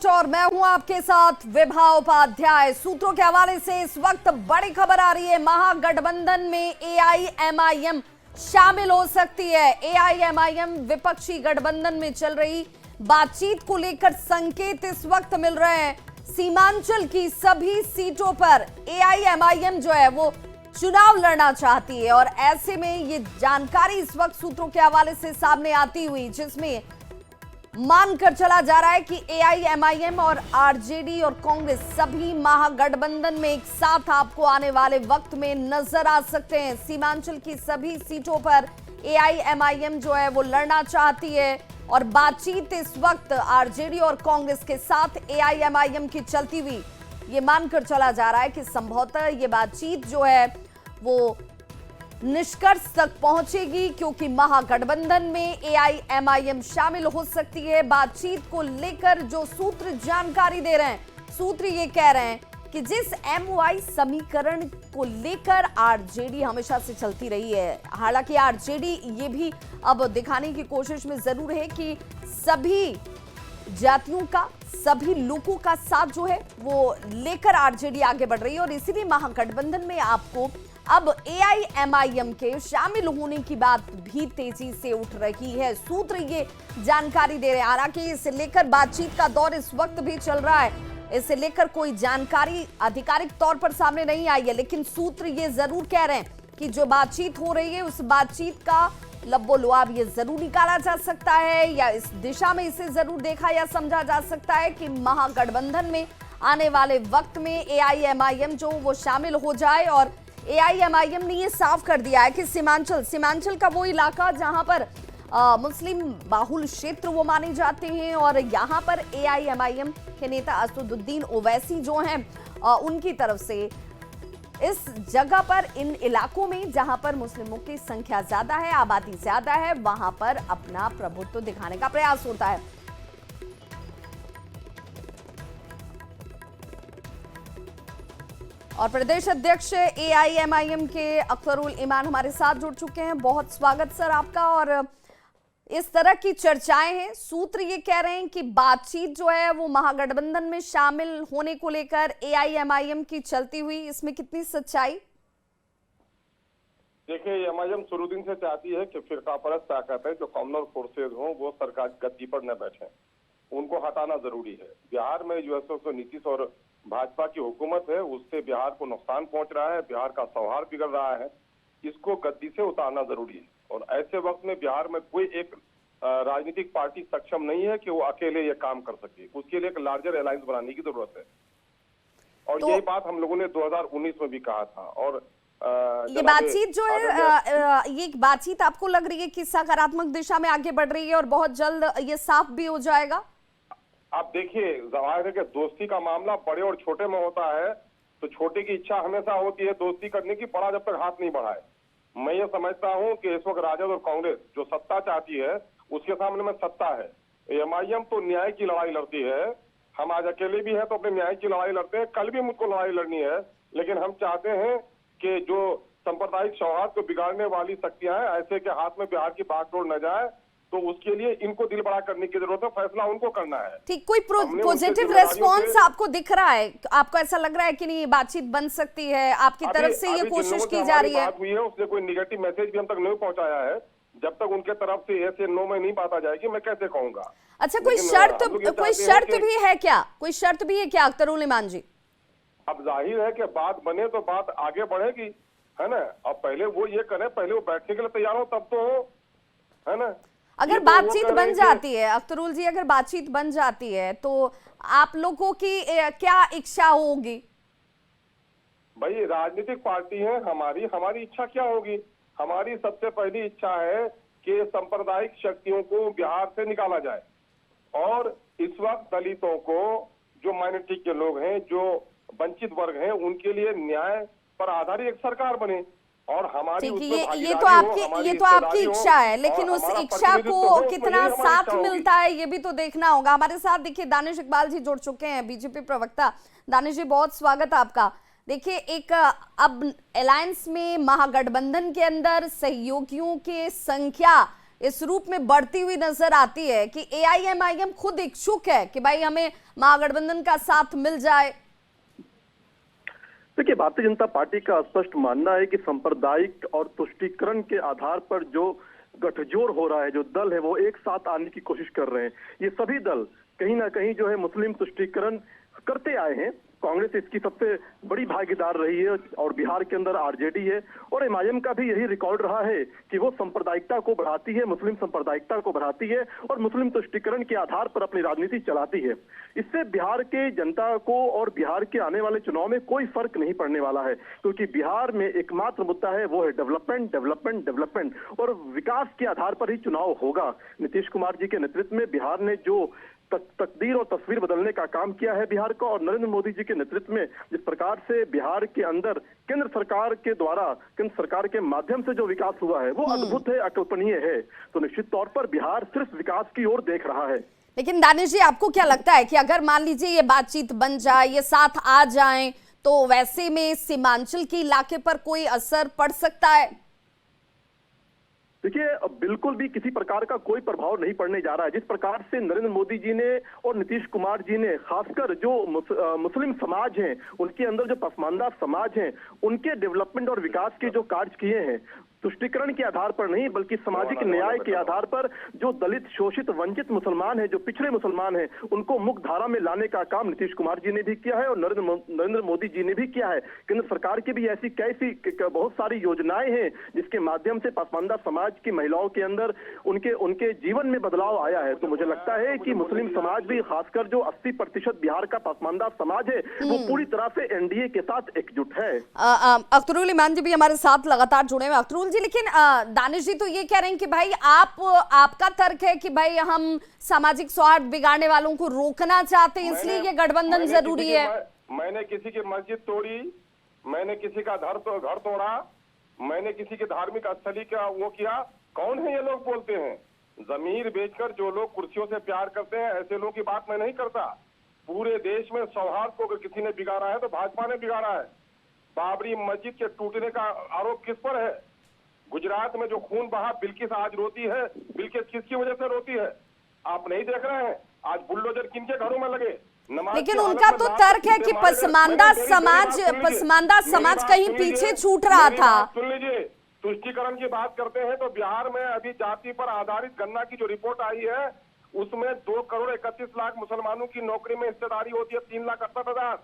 और मैं हूं आपके साथ विभा उपाध्याय। सूत्रों के हवाले से इस वक्त बड़ी खबर आ रही है, महागठबंधन में एआईएमआईएम शामिल हो सकती है। एआईएमआईएम विपक्षी गठबंधन में चल रही बातचीत को लेकर संकेत इस वक्त मिल रहे हैं। सीमांचल की सभी सीटों पर एआईएमआईएम जो है वो चुनाव लड़ना चाहती है और ऐसे में ये जानकारी इस वक्त सूत्रों के हवाले से सामने आती हुई, जिसमें मानकर चला जा रहा है कि एआईएमआईएम और आरजेडी और कांग्रेस सभी महागठबंधन में एक साथ आपको आने वाले वक्त में नजर आ सकते हैं। सीमांचल की सभी सीटों पर एआईएमआईएम जो है वो लड़ना चाहती है और बातचीत इस वक्त आरजेडी और कांग्रेस के साथ एआईएमआईएम की चलती हुई ये मानकर चला जा रहा है कि संभवतः ये बातचीत जो है वो निष्कर्ष तक पहुंचेगी, क्योंकि महागठबंधन में एआईएमआईएम शामिल हो सकती है। बातचीत को लेकर जो सूत्र जानकारी दे रहे हैं, सूत्र ये कह रहे हैं कि जिस एमओआई समीकरण को लेकर आरजेडी हमेशा से चलती रही है, हालांकि आरजेडी ये भी अब दिखाने की कोशिश में जरूर है कि सभी जातियों का, सभी लोगों का साथ जो है वो लेकर आरजेडी आगे बढ़ रही है और इसीलिए महागठबंधन में आपको अब एआईएमआईएम के शामिल होने की बात भी तेजी से उठ रही है। सूत्र ये जानकारी दे रहे हैं। हालांकि इसे लेकर बातचीत का दौर इस वक्त भी चल रहा है, इसे लेकर कोई जानकारी आधिकारिक तौर पर सामने नहीं आई है, लेकिन सूत्र ये जरूर कह रहे हैं कि जो बातचीत हो रही है उस बातचीत का लब्बो लुआब ये जरूर निकाला जा सकता है, या इस दिशा में इसे जरूर देखा या समझा जा सकता है कि महागठबंधन में आने वाले वक्त में एआईएमआईएम जो वो शामिल हो जाए। और एआईएमआईएम ने ये साफ कर दिया है कि सीमांचल का वो इलाका जहां पर मुस्लिम बाहुल क्षेत्र वो माने जाते हैं और यहां पर एआईएमआईएम के नेता असदुद्दीन ओवैसी जो हैं उनकी तरफ से इस जगह पर, इन इलाकों में जहां पर मुस्लिमों की संख्या ज्यादा है, आबादी ज्यादा है, वहां पर अपना प्रभुत्व दिखाने का प्रयास होता है। और प्रदेश अध्यक्ष एआईएमआईएम के अख्तरुल ईमान हमारे साथ जुड़ चुके हैं। बहुत स्वागत सर आपका। और इस तरह की चर्चाएं हैं, सूत्र ये कह रहे हैं कि बातचीत जो है वो महागठबंधन में शामिल होने को लेकर एआईएमआईएम की चलती हुई, इसमें कितनी सच्चाई? देखिए, एमआईएम शुरू दिन से चाहती है कि फिरकापरस्त ताकत है जो कॉमनर फोर्सेज हो वो सरकार गद्दी पर न बैठे, उनको हटाना जरूरी है। बिहार में जो नीतीश और भाजपा की हुकूमत है उससे बिहार को नुकसान पहुंच रहा है, बिहार का सौहार्द बिगड़ रहा है, इसको गद्दी से उतारना जरूरी है। और ऐसे वक्त में बिहार में कोई एक राजनीतिक पार्टी सक्षम नहीं है कि वो अकेले ये काम कर सके, उसके लिए एक लार्जर अलायंस बनाने की जरूरत है। और यही बात हम लोगों ने 2019 में भी कहा था। और ये बातचीत जो है, ये बातचीत आपको लग रही है कि सकारात्मक दिशा में आगे बढ़ रही है और बहुत जल्द ये साफ भी हो जाएगा? आप देखिए, जाहिर है कि दोस्ती का मामला बड़े और छोटे में होता है, तो छोटे की इच्छा हमेशा होती है दोस्ती करने की, बड़ा जब तक हाथ नहीं बढ़ाए। मैं ये समझता हूं कि इस वक्त राजद और कांग्रेस जो सत्ता चाहती है उसके सामने में सत्ता है। एमआईएम तो न्याय की लड़ाई लड़ती है, हम आज अकेले भी हैं तो अपने न्याय की लड़ाई लड़ते हैं, कल भी मुझको लड़ाई लड़नी है, लेकिन हम चाहते हैं कि जो सांप्रदायिक सौहार्द को बिगाड़ने वाली शक्तियां हैं ऐसे के हाथ में बिहार की बागडोर न जाए, तो उसके लिए इनको दिल बड़ा करने की जरूरत है, फैसला उनको करना है। ठीक, कोई पॉजिटिव रेस्पॉन्स आपको दिख रहा है? आपको ऐसा लग रहा है कि नहीं बातचीत बन सकती है? आपकी तरफ से ये कोशिश की जा रही है? बात हुई है उसने कोई निगेटिव मैसेज भी हम तक नहीं पहुंचाया है। जब तक उनके तरफ से ऐसे नो में नहीं बात आ जाएगी मैं कैसे कहूंगा। अच्छा, कोई शर्त भी है क्या? कोई शर्त भी है क्या अख्तरुल ईमान जी? अब जाहिर है कि बात बने तो बात आगे बढ़ेगी, है ना। अब पहले वो ये करें, पहले वो बैठने के लिए तैयार हो तब तो हो, है ना। अगर बातचीत बन जाती है अख्तरुल जी, अगर बातचीत बन जाती है तो आप लोगों की क्या इच्छा होगी? भाई राजनीतिक पार्टी है हमारी इच्छा क्या होगी? हमारी सबसे पहली इच्छा है कि सांप्रदायिक शक्तियों को बिहार से निकाला जाए और इस वक्त दलितों को, जो माइनॉरिटी के लोग हैं, जो वंचित वर्ग हैं, उनके लिए न्याय पर आधारित एक सरकार बने। और हमारी ये तो आपकी इच्छा है, लेकिन उस इच्छा को कितना साथ मिलता है ये भी तो देखना होगा। हमारे साथ देखिए दानिश इकबाल जी जुड़ चुके हैं, बीजेपी प्रवक्ता। दानिश जी, बहुत स्वागत आपका। देखिए, एक अब अलायंस में महागठबंधन के अंदर सहयोगियों की संख्या इस रूप में बढ़ती हुई नजर आती है कि एआईएमआईएम खुद इच्छुक है कि भाई हमें महागठबंधन का साथ मिल जाए? देखिए, भारतीय जनता पार्टी का स्पष्ट मानना है कि सांप्रदायिक और तुष्टीकरण के आधार पर जो गठजोड़ हो रहा है, जो दल है वो एक साथ आने की कोशिश कर रहे हैं। ये सभी दल कहीं ना कहीं जो है मुस्लिम तुष्टीकरण करते आए हैं। कांग्रेस इसकी सबसे बड़ी भागीदार रही है और बिहार के अंदर आरजेडी है, और एमआईएम का भी यही रिकॉर्ड रहा है कि वो सांप्रदायिकता को बढ़ाती है, मुस्लिम सांप्रदायिकता को बढ़ाती है और मुस्लिम तुष्टीकरण के आधार पर अपनी राजनीति चलाती है। इससे बिहार के जनता को और बिहार के आने वाले चुनाव में कोई फर्क नहीं पड़ने वाला है, क्योंकि बिहार में एकमात्र मुद्दा है वो है डेवलपमेंट, डेवलपमेंट, डेवलपमेंट, और विकास के आधार पर ही चुनाव होगा। नीतीश कुमार जी के नेतृत्व में बिहार ने जो तकदीर और तस्वीर बदलने का काम किया है बिहार का, और नरेंद्र मोदी जी के नेतृत्व में जिस प्रकार से बिहार के अंदर केंद्र सरकार के द्वारा, केंद्र सरकार के माध्यम से जो विकास हुआ है वो अद्भुत है, अकल्पनीय है। तो निश्चित तौर पर बिहार सिर्फ विकास की ओर देख रहा है। लेकिन दानिश जी, आपको क्या लगता है कि अगर मान लीजिए ये बातचीत बन जाए, ये साथ आ जाएं, तो वैसे में सीमांचल के इलाके पर कोई असर पड़ सकता है? देखिए, बिल्कुल भी किसी प्रकार का कोई प्रभाव नहीं पड़ने जा रहा है। जिस प्रकार से नरेंद्र मोदी जी ने और नीतीश कुमार जी ने खासकर जो मुस्लिम समाज हैं, उनके अंदर जो पसमानदा समाज हैं, उनके डेवलपमेंट और विकास के जो कार्य किए हैं, तुष्टीकरण के आधार पर नहीं बल्कि सामाजिक न्याय के आधार पर, जो दलित, शोषित, वंचित मुसलमान हैं, जो पिछड़े मुसलमान हैं, उनको मुख्य धारा में लाने का काम नीतीश कुमार जी ने भी किया है और नरेंद्र मोदी जी ने भी किया है। केंद्र सरकार की भी ऐसी कैसी बहुत सारी योजनाएं हैं जिसके माध्यम से पसमानदा समाज की महिलाओं के अंदर उनके जीवन में बदलाव आया है। तो मुझे लगता है कि मुस्लिम समाज भी, खासकर जो 80% बिहार का पसमानदा समाज है, वो पूरी तरह से एनडीए के साथ एकजुट है। अख्तरुल इमान जी भी हमारे साथ लगातार जुड़े हुए। अख्तरुल जी, लेकिन दानिश जी तो ये कह रहे हैं कि भाई आपका तर्क है कि भाई हम सामाजिक सौहार्द बिगाड़ने वालों को रोकना चाहते हैं, इसलिए ये गठबंधन जरूरी है। मैंने किसी की मस्जिद तोड़ी, मैंने किसी का घर तोड़ा, मैंने किसी के धार्मिक स्थली का वो किया। कौन है ये लोग बोलते हैं? जमीर बेचकर जो लोग कुर्सियों से प्यार करते हैं, ऐसे लोगों की बात मैं नहीं करता। पूरे देश में सौहार्द को अगर किसी ने बिगाड़ा है तो भाजपा ने बिगाड़ा है। बाबरी मस्जिद के टूटने का आरोप किस पर है? गुजरात में जो खून बहा, बिल्किस आज रोती है। बिल्किस किसकी वजह से रोती है? आप नहीं देख रहे हैं? आज बुलडोजर किनके घरों में लगे? लेकिन उनका तो तर्क है कि पसमानदा समाज कहीं पीछे छूट रहा था। सुन लीजिए, तुष्टीकरण की बात करते हैं तो बिहार में अभी जाति पर आधारित गणना की जो रिपोर्ट आई है, उसमें 2,31,00,000 मुसलमानों की नौकरी में हिस्सेदारी होती है 3,68,000।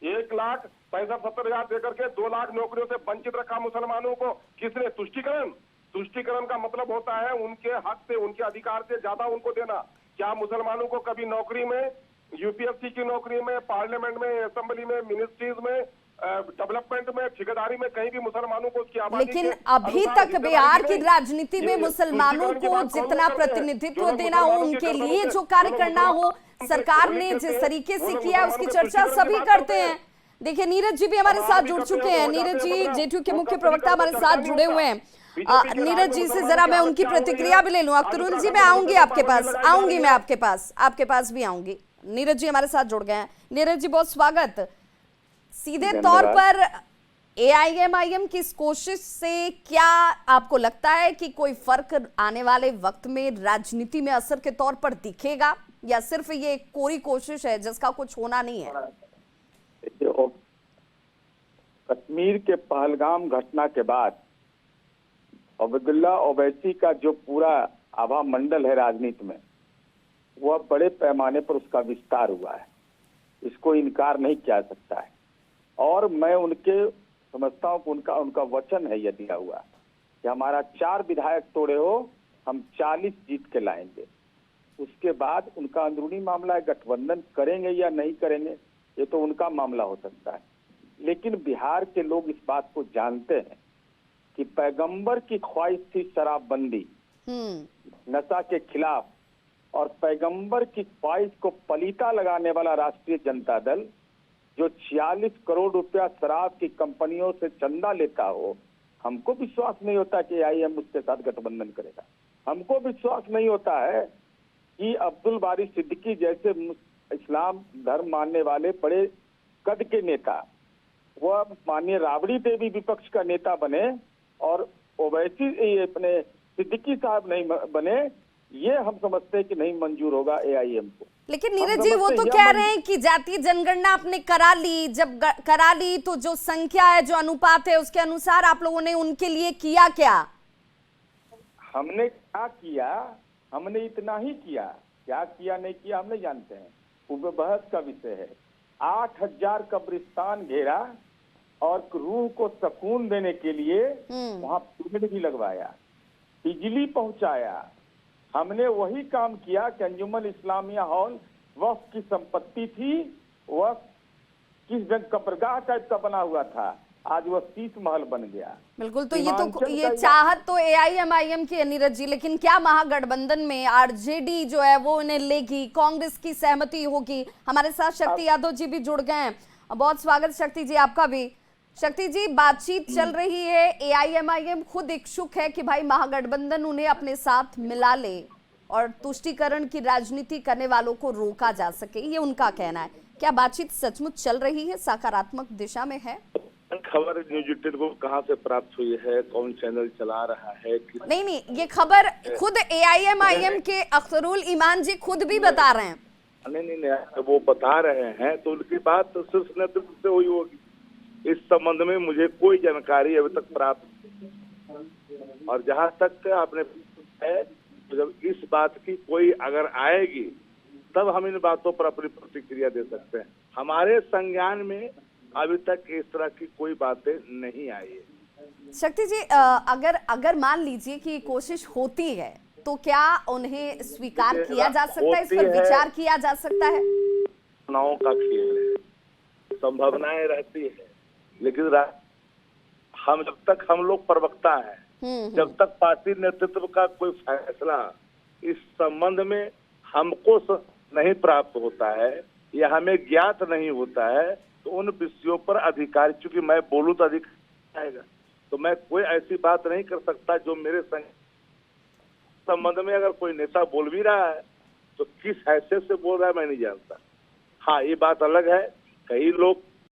1,65,70,000 देकर के 2 लाख नौकरियों से वंचित रखा मुसलमानों को। किसने? तुष्टीकरण। तुष्टीकरण का मतलब होता है उनके हक से, उनके अधिकार से ज्यादा उनको देना। क्या मुसलमानों को कभी नौकरी में, यूपीएससी की नौकरी में, पार्लियामेंट में, असेंबली में, मिनिस्ट्रीज में, डेवलपमेंट में, ठेकेदारी में कहीं भी मुसलमानों को उसकी आबादी, लेकिन अभी तक बिहार की राजनीति में मुसलमानों को जितना प्रतिनिधित्व देना हो, उनके लिए जो कार्य करना हो, सरकार ने जिस तरीके से किया उसकी चर्चा सभी करते हैं। देखिए, नीरज जी भी हमारे साथ जुड़ चुके हैं। नीरज जी जेटू के मुख्य प्रवक्ता हमारे साथ जुड़े हुए हैं। नीरज जी से जरा मैं उनकी प्रतिक्रिया भी ले लूं। अख्तरुल जी, मैं आऊंगी आपके पास, मैं आपके पास भी आऊंगी। नीरज जी हमारे साथ जुड़ गए हैं। नीरज जी, बहुत स्वागत। सीधे तौर पर एआईएमआईएम की इस कोशिश से क्या आपको लगता है कि कोई फर्क आने वाले वक्त में राजनीति में असर के तौर पर दिखेगा, या सिर्फ ये कोरी कोशिश है जिसका कुछ होना नहीं है? कश्मीर के पहलगाम घटना के बाद अब्दुल्ला ओवैसी का जो पूरा आभा मंडल है राजनीति में, वह बड़े पैमाने पर उसका विस्तार हुआ है। इसको इनकार नहीं किया सकता है। और मैं उनके समझता हूँ कि उनका वचन है यह दिया हुआ कि हमारा 4 विधायक तोड़े हो, हम 40 जीत के लाएंगे। उसके बाद उनका अंदरूनी मामला है, गठबंधन करेंगे या नहीं करेंगे ये तो उनका मामला हो सकता है। लेकिन बिहार के लोग इस बात को जानते हैं कि पैगंबर की ख्वाहिश थी शराबबंदी, नशा के खिलाफ, और पैगंबर की ख्वाहिश को पलीता लगाने वाला राष्ट्रीय जनता दल जो 46 करोड़ रुपया शराब की कंपनियों से चंदा लेता हो, हमको विश्वास नहीं होता कि आईएम उसके साथ गठबंधन करेगा। हमको विश्वास नहीं होता है कि अब्दुल बारी सिद्दीकी जैसे इस्लाम धर्म मानने वाले बड़े कद के नेता, वह माननीय राबड़ी देवी विपक्ष का नेता बने और ओवैसी अपने सिद्दीकी साहब नहीं बने, ये हम समझते हैं कि नहीं मंजूर होगा एआईएम को। लेकिन नीरज जी वो तो कह रहे हैं कि जातीय जनगणना आपने करा ली, जब करा ली तो जो संख्या है, जो अनुपात है, उसके अनुसार आप लोगों ने उनके लिए किया क्या? हमने क्या किया, हमने इतना ही किया, क्या किया नहीं किया हम नहीं जानते हैं, वो बहस का विषय है। 8000 कब्रिस्तान घेरा और रूह को सुकून देने के लिए वहां पिरामिड भी लगवाया, बिजली पहुंचाया। हमने वही काम किया कि अंजुमन इस्लामिया हॉल वक्फ की संपत्ति थी, वह किस जगह कब्रगाह टाइप का बना हुआ था, आज वह 30 महल बन गया। बिल्कुल, तो ये चाहत तो एआईएमआईएम की है नीरज जी, लेकिन क्या महागठबंधन में आरजेडी जो है वो उन्हें लेगी, कांग्रेस की सहमति होगी? हमारे साथ शक्ति यादव जी भी जुड़ गए हैं, बहुत स्वागत शक्ति जी आपका भी। शक्ति जी, बातचीत चल रही है, एआईएमआईएम खुद इच्छुक है कि भाई महागठबंधन उन्हें अपने साथ मिला ले और तुष्टीकरण की राजनीति करने वालों को रोका जा सके, ये उनका कहना है। क्या बातचीत सचमुच चल रही है, सकारात्मक दिशा में है? खबर न्यूज 18 को कहां से प्राप्त हुई है, कौन चैनल चला रहा है? नहीं, ये खबर खुद एआईएमआईएम के अख्तरुल ईमान जी खुद भी बता रहे हैं। नहीं, वो बता रहे हैं तो उनकी बात तो सिर्फ नेतृत्व से हुई होगी। इस संबंध में मुझे कोई जानकारी अभी तक प्राप्त नहीं। और जहां तक आपने है, तो जब इस बात की कोई अगर आएगी तब हम इन बातों पर अपनी प्रतिक्रिया दे सकते हैं। हमारे संज्ञान में अभी तक इस तरह की कोई बातें नहीं आई है। शक्ति जी, अगर मान लीजिए कि कोशिश होती है तो क्या उन्हें स्वीकार किया जा सकता है, इस पर विचार किया जा सकता है? चुनाव का खेल है, संभावनाएं रहती है, लेकिन जब तक हम लोग प्रवक्ता हैं, जब तक पार्टी नेतृत्व का कोई फैसला इस संबंध में हमको नहीं प्राप्त होता है या हमें ज्ञात नहीं होता है, तो उन विषयों पर अधिकारी, चूंकि मैं बोलूं तो अधिकारी आएगा, तो मैं कोई ऐसी बात नहीं कर सकता जो मेरे संबंध में अगर कोई नेता बोल भी रहा है तो किस हैसियत से बोल रहा है मैं नहीं जानता। हाँ, ये बात अलग है, कई लोग